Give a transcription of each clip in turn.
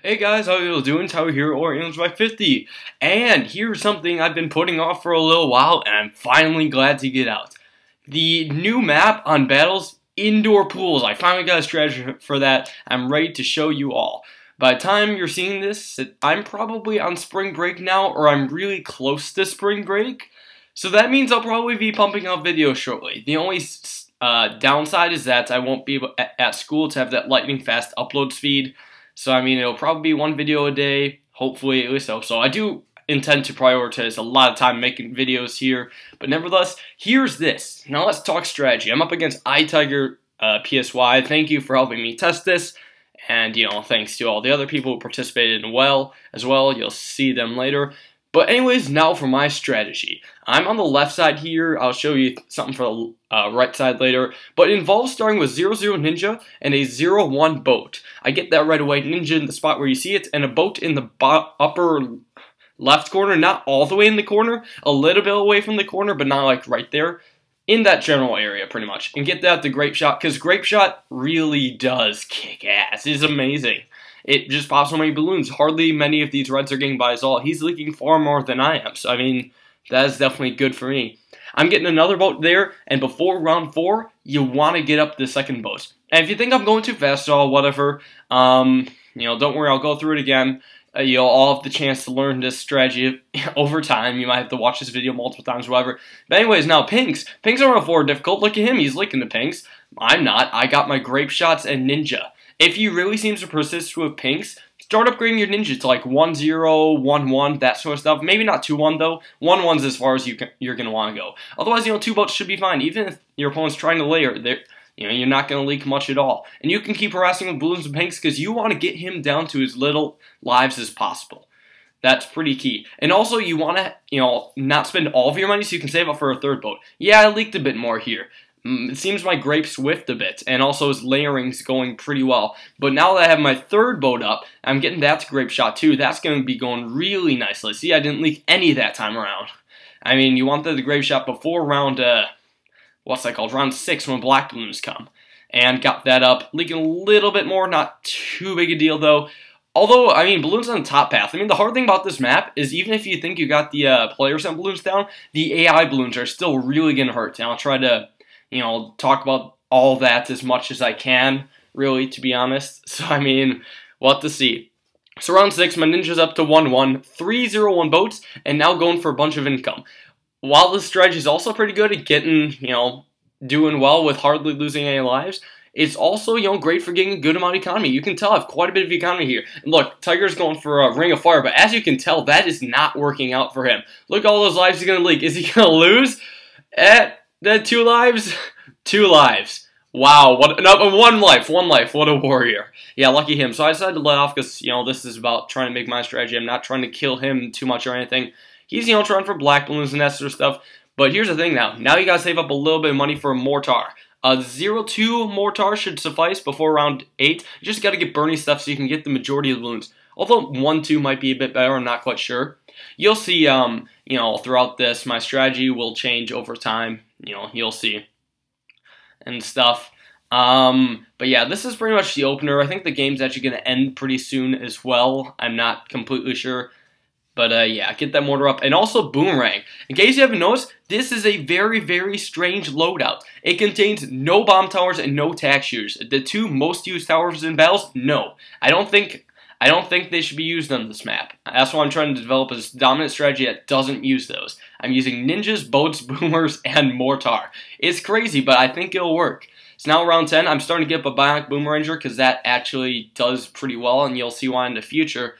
Hey guys, how you doing? Tyler here, or Aliens by 50. And here's something I've been putting off for a little while, and I'm finally glad to get out. The new map on Battles, Indoor Pools. I finally got a strategy for that. I'm ready to show you all. By the time you're seeing this, I'm probably on spring break now, or I'm really close to spring break. So that means I'll probably be pumping out videos shortly. The only downside is that I won't be able at school to have that lightning fast upload speed. So, I mean, it'll probably be one video a day, hopefully, at least so. So, I do intend to prioritize a lot of time making videos here. But nevertheless, here's this. Now, let's talk strategy. I'm up against iTiger PSY. Thank you for helping me test this. And, thanks to all the other people who participated as well. You'll see them later. But anyways, now for my strategy. I'm on the left side here. I'll show you something for the right side later. But it involves starting with 0-0 Ninja and a 0-1 boat. I get that right away. Ninja in the spot where you see it, and a boat in the upper left corner. Not all the way in the corner. A little bit away from the corner, but not like right there. In that general area, pretty much. And get that the Grape Shot, because Grape Shot really does kick ass. It's amazing. It just pops so many balloons. Hardly many of these reds are getting by us all. He's leaking far more than I am. So, I mean, that is definitely good for me. I'm getting another boat there, and before round 4, you want to get up the second boat. And if you think I'm going too fast or whatever, don't worry, I'll go through it again. You'll all have the chance to learn this strategy over time. You might have to watch this video multiple times, whatever. But anyways, now Pinks. Pinks are on 4 difficult. Look at him, he's licking the Pinks. I'm not. I got my Grape Shots and Ninja. If you really seem to persist with Pinks, start upgrading your Ninja to like 1-0, 1-1, that sort of stuff. Maybe not 2-1 though. 1-1's as far as you're going to want to go. Otherwise, 2 boats should be fine. Even if your opponent's trying to layer, you're not going to leak much at all. And you can keep harassing with Bloons and Pinks because you want to get him down to as little lives as possible. That's pretty key. And also, you want to, not spend all of your money so you can save up for a third boat. Yeah, I leaked a bit more here. It seems my Grape swift a bit, and also his layering's going pretty well. But now that I have my third boat up, I'm getting that to Grape Shot too. That's going to be going really nicely. See, I didn't leak any that time around. I mean, you want the Grape Shot before round, what's that called? Round 6 when Black Bloons come. And got that up. Leaking a little bit more, not too big a deal though. Although, I mean, Bloons on the top path. I mean, the hard thing about this map is even if you think you got the player sent Bloons down, the AI Bloons are still really going to hurt. And I'll try to talk about all that as much as I can, really, to be honest. So, I mean, we'll have to see. So, round 6, my Ninja's up to 1-1, 3-0-1 boats, and now going for a bunch of income. While this strategy is also pretty good at getting, doing well with hardly losing any lives, it's also, great for getting a good amount of economy. You can tell I have quite a bit of economy here. And look, Tiger's going for a Ring of Fire, but as you can tell, that is not working out for him. Look at all those lives he's going to leak. Is he going to lose? That 2 lives? 2 lives. Wow, one life, what a warrior. Yeah, lucky him. So I decided to let off because, this is about trying to make my strategy. I'm not trying to kill him too much or anything. He's, trying for Black Bloons and that sort of stuff. But here's the thing now. Now you gotta save up a little bit of money for a Mortar. A 0-2 Mortar should suffice before round 8. You just gotta get Bernie stuff so you can get the majority of the balloons. Although 1-2 might be a bit better, I'm not quite sure. You'll see, throughout this, my strategy will change over time. You'll see. And stuff. But yeah, this is pretty much the opener. I think the game's actually going to end pretty soon as well. I'm not completely sure. But yeah, get that mortar up. And also Boomerang. In case you haven't noticed, this is a very, very strange loadout. It contains no bomb towers and no tack shooters. The 2 most used towers in battles? No. I don't think they should be used on this map. That's why I'm trying to develop a dominant strategy that doesn't use those. I'm using ninjas, boats, boomers, and mortar. It's crazy, but I think it'll work. So now round 10, I'm starting to get up a bionic boomeranger because that actually does pretty well, and you'll see why in the future.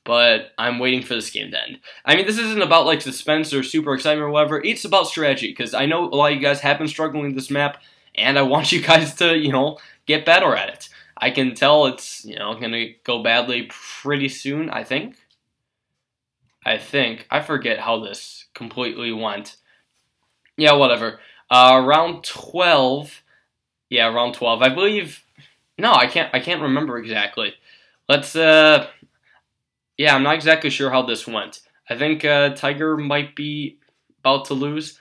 But I'm waiting for this game to end. I mean, this isn't about like suspense or super excitement or whatever. It's about strategy because I know a lot of you guys have been struggling with this map, and I want you guys to, get better at it. I can tell it's, going to go badly pretty soon, I think. I forget how this completely went. Yeah, whatever. Round 12. Yeah, round 12. I believe... No, I can't remember exactly. Let's, yeah, I'm not exactly sure how this went. I think Tiger might be about to lose.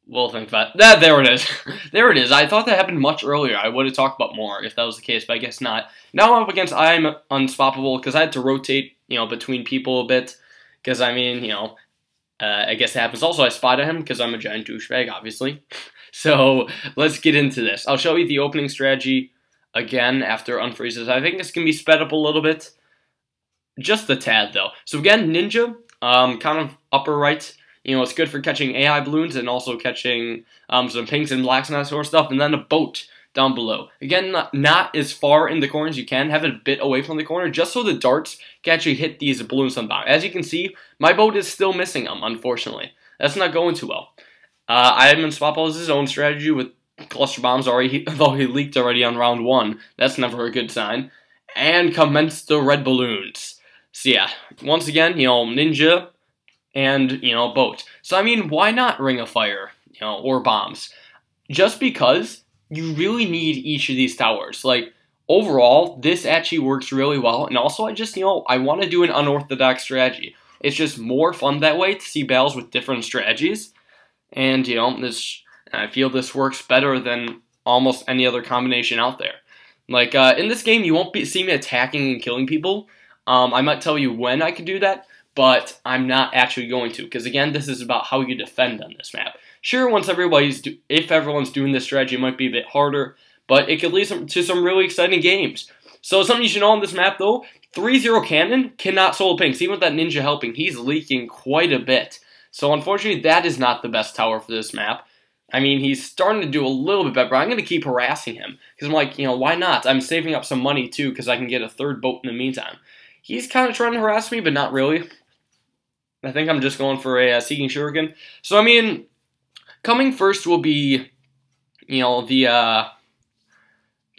We'll think about that. There it is. There it is. I thought that happened much earlier. I would have talked about more if that was the case, but I guess not. Now I'm up against I'm Unstoppable because I had to rotate, between people a bit. Because, I guess it happens. Also, I spotted him because I'm a giant douchebag, obviously. So, let's get into this. I'll show you the opening strategy again after unfreezes. I think this can be sped up a little bit. Just a tad, though. So, again, Ninja, kind of upper right. It's good for catching AI balloons and also catching some pinks and blacks and that sort of stuff. And then a boat down below. Again, not as far in the corner as you can. Have it a bit away from the corner just so the darts can actually hit these balloons sometime. As you can see, my boat is still missing them, unfortunately. That's not going too well. I'm Unstoppable as his own strategy with cluster bombs already, though he leaked already on round 1. That's never a good sign. And commence the red balloons. So yeah, once again, Ninja and, boat. So, I mean, why not Ring of Fire, or bombs? Just because you really need each of these towers. Like, overall, this actually works really well. And also, I want to do an unorthodox strategy. It's just more fun that way to see battles with different strategies. And, I feel this works better than almost any other combination out there. Like, in this game, you won't see me attacking and killing people. I might tell you when I can do that, but I'm not actually going to, because again, this is about how you defend on this map. Sure, if everyone's doing this strategy, it might be a bit harder, but it could lead to some really exciting games. So something you should know on this map, though, 3-0 Cannon cannot solo pinks. Even with that Ninja helping, he's leaking quite a bit. So unfortunately, that is not the best tower for this map. I mean, he's starting to do a little bit better, but I'm going to keep harassing him, because I'm like, why not? I'm saving up some money, too, because I can get a third boat in the meantime. He's kind of trying to harass me, but not really. I think I'm just going for a Seeking Shuriken. So, I mean, coming first will be, the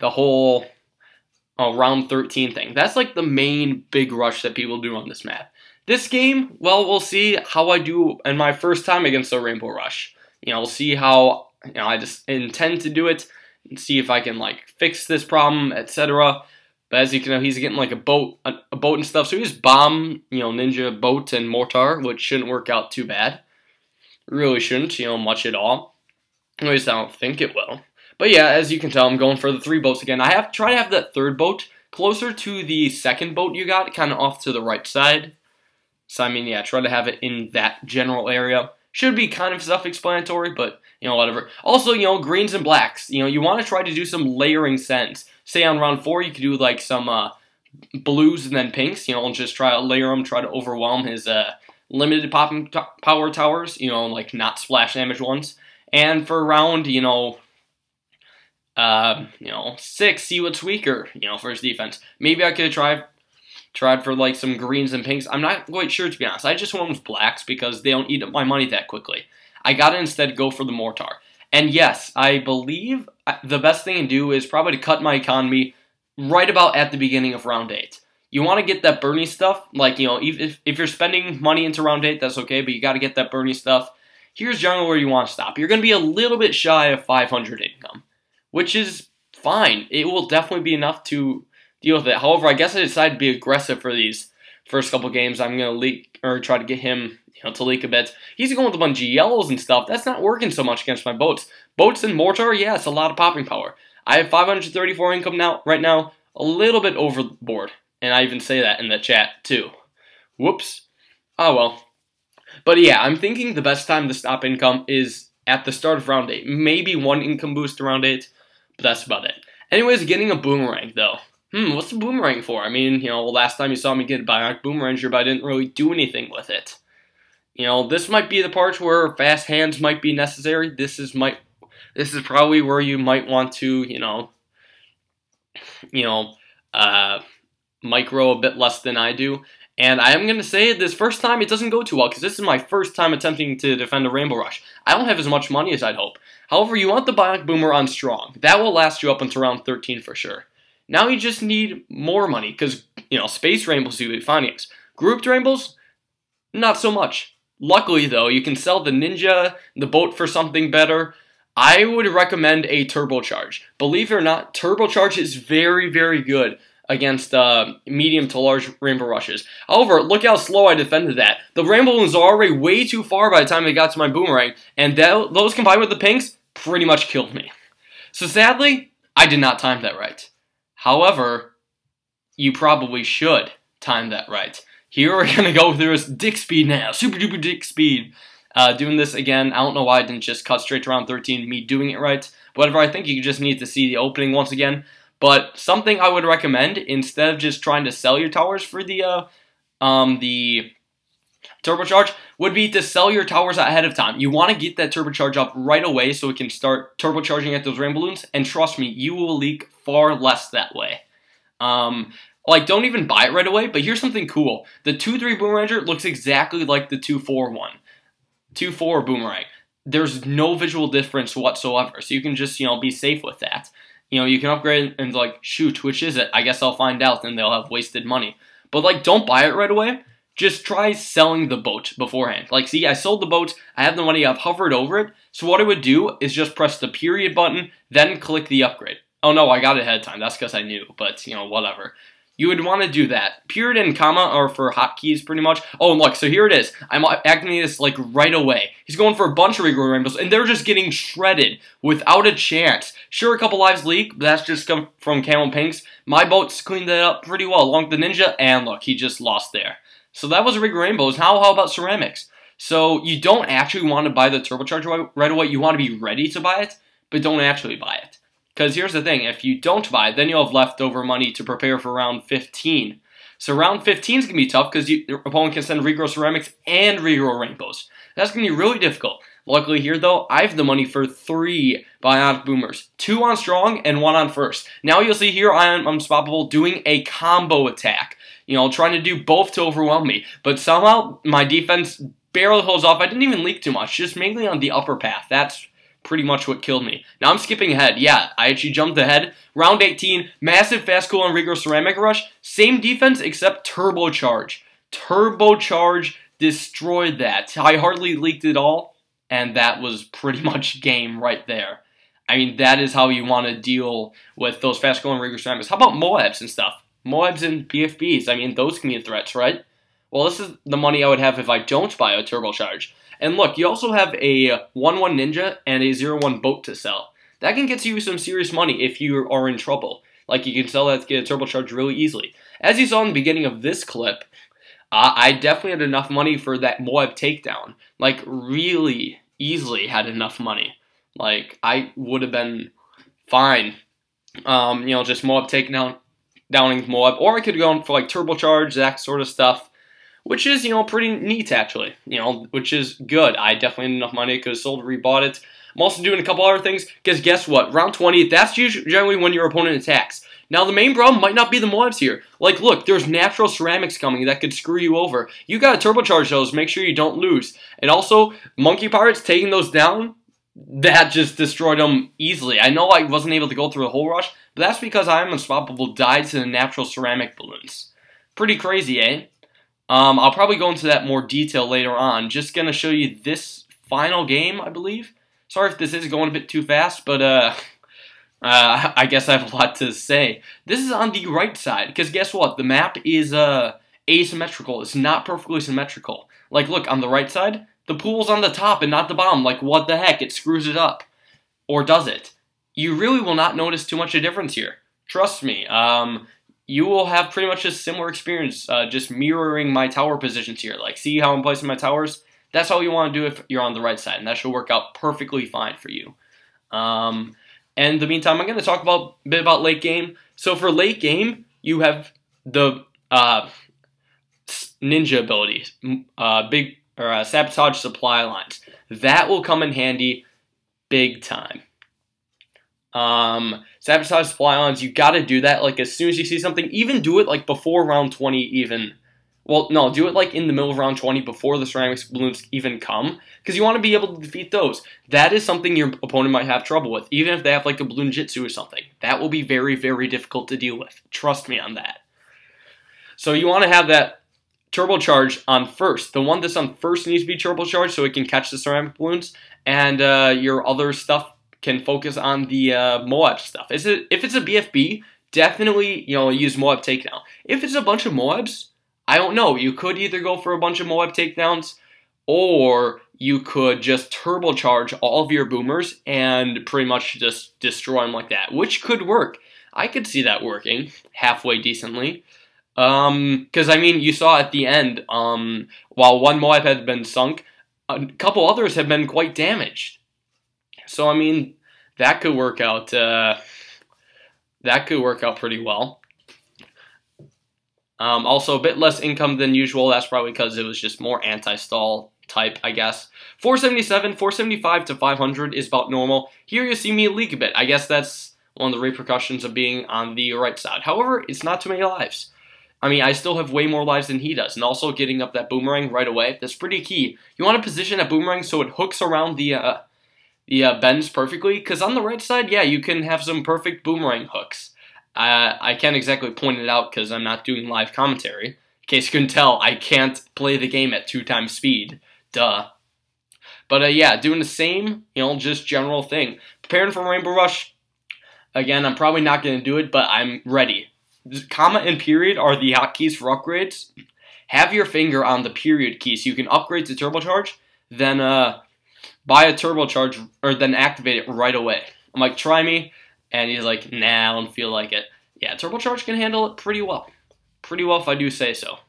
whole round 13 thing. That's like the main big rush that people do on this map. This game, well, we'll see how I do in my first time against the Rainbow Rush. We'll see how, I just intend to do it and see if I can, fix this problem, etc. But as you can know, he's getting a boat and stuff. So he just bomb, Ninja, boat, and mortar, which shouldn't work out too bad. Really shouldn't, much at all. At least I don't think it will. But yeah, as you can tell, I'm going for the 3 boats again. I have to try to have that third boat closer to the second boat you got, kind of off to the right side. So I mean, yeah, try to have it in that general area. Should be kind of self-explanatory, but, whatever. Also, greens and blacks. You want to try to do some layering sends. Say on round 4, you could do, some blues and then pinks, and just try to layer them, try to overwhelm his limited popping power towers, not splash damage ones. And for round, 6, see what's weaker, for his defense. Maybe I could have tried for some greens and pinks. I'm not quite sure, to be honest. I just went with blacks because they don't eat up my money that quickly. I gotta instead go for the mortar. And yes, I believe the best thing to do is probably to cut my economy right about at the beginning of round 8. You want to get that Bernie stuff, if you're spending money into round 8, that's okay, but you got to get that Bernie stuff. Here's generally where you want to stop. You're going to be a little bit shy of 500 income, which is fine. It will definitely be enough to deal with it. However, I guess I decided to be aggressive for these first couple games. I'm going to leak, or try to get him to leak a bit. He's going with a bunch of yellows and stuff. That's not working so much against my boats. Boats and mortar, yeah, it's a lot of popping power. I have 534 income right now, a little bit overboard. And I even say that in the chat, too. Whoops. Oh, well. But yeah, I'm thinking the best time to stop income is at the start of round 8. Maybe 1 income boost around 8, but that's about it. Anyways, getting a boomerang, though. What's the boomerang for? I mean, last time you saw me get a bionic boomeranger, but I didn't really do anything with it. This might be the part where fast hands might be necessary. This is probably where you might want to, micro a bit less than I do. And I am going to say this first time it doesn't go too well, because this is my first time attempting to defend a Rainbow Rush. I don't have as much money as I'd hope. However, you want the bionic boomer on strong. That will last you up until round 13 for sure. Now you just need more money, because, space rainbows you would find it. Grouped rainbows, not so much. Luckily, though, you can sell the Ninja, the boat for something better. I would recommend a turbocharge. Believe it or not, turbocharge is very, very good against medium to large Rainbow Rushes. However, look how slow I defended that. The Rainbow Balloons are already way too far by the time they got to my Boomerang, and those combined with the pinks pretty much killed me. So sadly, I did not time that right. However, you probably should time that right. Here we're going to go through this Dick Speed now. Super duper Dick Speed. Doing this again, I don't know why I didn't just cut straight to round 13, me doing it right. Whatever, I think you just need to see the opening once again. But something I would recommend, instead of just trying to sell your towers for the turbocharge, would be to sell your towers ahead of time. You want to get that turbocharge up right away so it can start turbocharging at those Rainbow Balloons, and trust me, you will leak far less that way. Like, don't even buy it right away, but here's something cool. The 2-3 Boomeranger looks exactly like the 2-4 one. 2-4 Boomerang. There's no visual difference whatsoever, so you can just, be safe with that. You can upgrade and like, shoot, which is it? I guess I'll find out, and they'll have wasted money. But like, don't buy it right away. Just try selling the boat beforehand. Like, see, I sold the boat, I have the money, I've hovered over it, so what I would do is just press the period button, then click the upgrade. Oh no, I got it ahead of time, that's because I knew, but, whatever. You would want to do that. Period and comma are for hotkeys, pretty much. Oh, and look, so here it is. I'm activating this, like, right away. He's going for a bunch of Regal Rainbows, and they're just getting shredded without a chance. Sure, a couple lives leak, but that's just come from Camo Pinks. My boat's cleaned that up pretty well, along with the Ninja, and look, he just lost there. So that was Regal Rainbows. How about Ceramics? So you don't actually want to buy the turbocharger right away. You want to be ready to buy it, but don't actually buy it. Because here's the thing, if you don't buy it, then you'll have leftover money to prepare for round 15. So round 15 is going to be tough because your opponent can send Regrow Ceramics and Regrow Rainbows. That's going to be really difficult. Luckily here, though, I have the money for 3 Bionic Boomers. 2 on Strong and 1 on First. Now you'll see here I am Unstoppable doing a combo attack. Trying to do both to overwhelm me. But somehow my defense barely holds off. I didn't even leak too much, just mainly on the upper path. That's pretty much what killed me. Now I'm skipping ahead. Yeah, I actually jumped ahead. Round 18, massive fast cool on Regrow Ceramic Rush. Same defense except Turbocharge. Turbocharge destroyed that. I hardly leaked it all, and that was pretty much game right there. I mean, that is how you want to deal with those fast cool on Regrow Ceramics. How about Moabs and stuff? Moabs and BFBs, I mean, those can be threats, right? Well, this is the money I would have if I don't buy a turbocharge. And look, you also have a 1-1 Ninja and a 0-1 boat to sell. That can get you some serious money if you are in trouble. Like, you can sell that to get a turbocharge really easily. As you saw in the beginning of this clip, I definitely had enough money for that Moab takedown. Like, really easily had enough money. Like, I would have been fine. Just Moab downing Moab. Or I could go for, like, turbocharge, that sort of stuff. Which is, pretty neat, actually. Which is good. I definitely had enough money because sold, rebought it. I'm also doing a couple other things, because guess what? Round 20, that's generally when your opponent attacks. Now, the main problem might not be the Moabs here. Like, look, there's natural ceramics coming that could screw you over. You gotta turbocharge those, make sure you don't lose. And also, Monkey Pirates taking those down, that just destroyed them easily. I know I wasn't able to go through the whole rush, but that's because I am Unstoppable died to the natural ceramic balloons. Pretty crazy, eh? I'll probably go into that more detail later on. Just gonna show you this final game, I believe. Sorry if this is going a bit too fast, but I guess I have a lot to say. This is on the right side, because guess what? The map is asymmetrical. It's not perfectly symmetrical. Like, look, on the right side, the pool's on the top and not the bottom. Like, what the heck? It screws it up. Or does it? You really will not notice too much of a difference here. Trust me. You will have pretty much a similar experience, just mirroring my tower positions here. Like, see how I'm placing my towers? That's how you want to do it if you're on the right side, and that should work out perfectly fine for you. And in the meantime, I'm going to talk a bit about late game. So for late game, you have the ninja abilities, sabotage supply lines. That will come in handy big time. Sabotage supply lines, you gotta do that, like, as soon as you see something. Even do it, like, before round 20 even. Well, no, do it, like, in the middle of round 20 before the ceramics balloons even come, because you want to be able to defeat those. That is something your opponent might have trouble with, even if they have, like, a balloon jitsu or something. That will be very, very difficult to deal with. Trust me on that. So you want to have that turbocharge on first. The one that's on first needs to be turbocharged so it can catch the ceramic balloons, and your other stuff can focus on the Moab stuff. If it's a BFB, definitely, use Moab takedown. If it's a bunch of Moabs, I don't know. You could either go for a bunch of Moab takedowns, or you could just turbocharge all of your boomers and pretty much just destroy them like that, which could work. I could see that working halfway decently. Because, I mean, you saw at the end, while one Moab had been sunk, a couple others have been quite damaged. So, I mean, that could work out, pretty well. Also, a bit less income than usual. That's probably because it was just more anti-stall type, I guess. 477, 475 to 500 is about normal. Here you see me leak a bit. I guess that's one of the repercussions of being on the right side. However, it's not too many lives. I mean, I still have way more lives than he does, and also getting up that boomerang right away, that's pretty key. You want to position that boomerang so it hooks around the bends perfectly, because on the right side, yeah, you can have some perfect boomerang hooks. I can't exactly point it out because I'm not doing live commentary. In case you couldn't tell, I can't play the game at 2x speed. Duh. But yeah, doing the same, just general thing. Preparing for Rainbow Rush. Again, I'm probably not going to do it, but I'm ready. Comma and period are the hotkeys for upgrades. Have your finger on the period key so you can upgrade to turbocharge, then buy a turbocharge, or then activate it right away. I'm like, try me, and he's like, nah, I don't feel like it. Yeah, turbocharge can handle it pretty well. Pretty well if I do say so.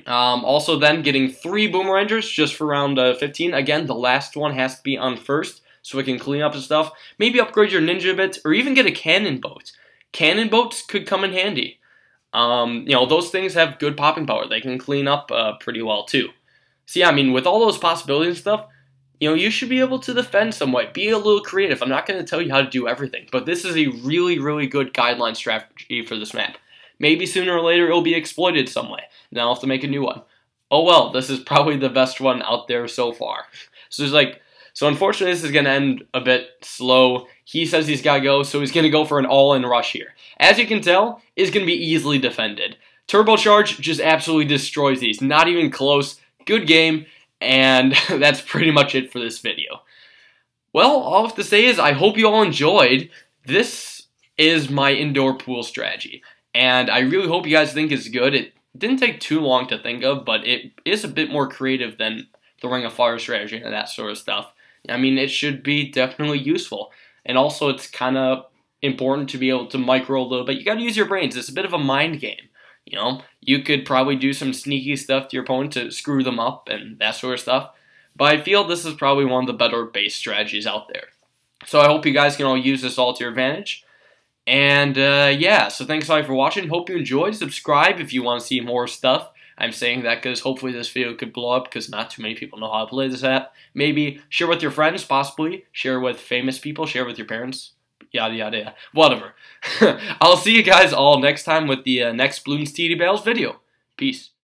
Also then getting 3 boomerangers just for round 15. Again, the last one has to be on first, so it can clean up and stuff. Maybe upgrade your ninja a bit, or even get a cannon boat. Cannon boats could come in handy. Those things have good popping power. They can clean up pretty well too. So yeah, I mean, with all those possibilities and stuff, you should be able to defend some way. Be a little creative. I'm not going to tell you how to do everything, but this is a really, really good guideline strategy for this map. Maybe sooner or later it'll be exploited some way. Then I'll have to make a new one. Oh well, this is probably the best one out there so far. So unfortunately this is going to end a bit slow. He says he's got to go, so he's going to go for an all-in rush here. As you can tell, it's going to be easily defended. Turbocharge just absolutely destroys these. Not even close. Good game, and that's pretty much it for this video. Well, all I have to say is I hope you all enjoyed. This is my indoor pool strategy, and I really hope you guys think it's good. It didn't take too long to think of, but it is a bit more creative than the Ring of Fire strategy and that sort of stuff. I mean, it should be definitely useful. And also, it's kind of important to be able to micro a little bit. You got to use your brains. It's a bit of a mind game. You could probably do some sneaky stuff to your opponent to screw them up and that sort of stuff. But I feel this is probably one of the better base strategies out there. So I hope you guys can all use this all to your advantage. And yeah, so thanks a lot for watching. Hope you enjoyed. Subscribe if you want to see more stuff. I'm saying that because hopefully this video could blow up because not too many people know how to play this app. Maybe share with your friends, possibly. Share with famous people. Share with your parents. Yada, yada, yada. Whatever. I'll see you guys all next time with the next Bloons TD Battles video. Peace.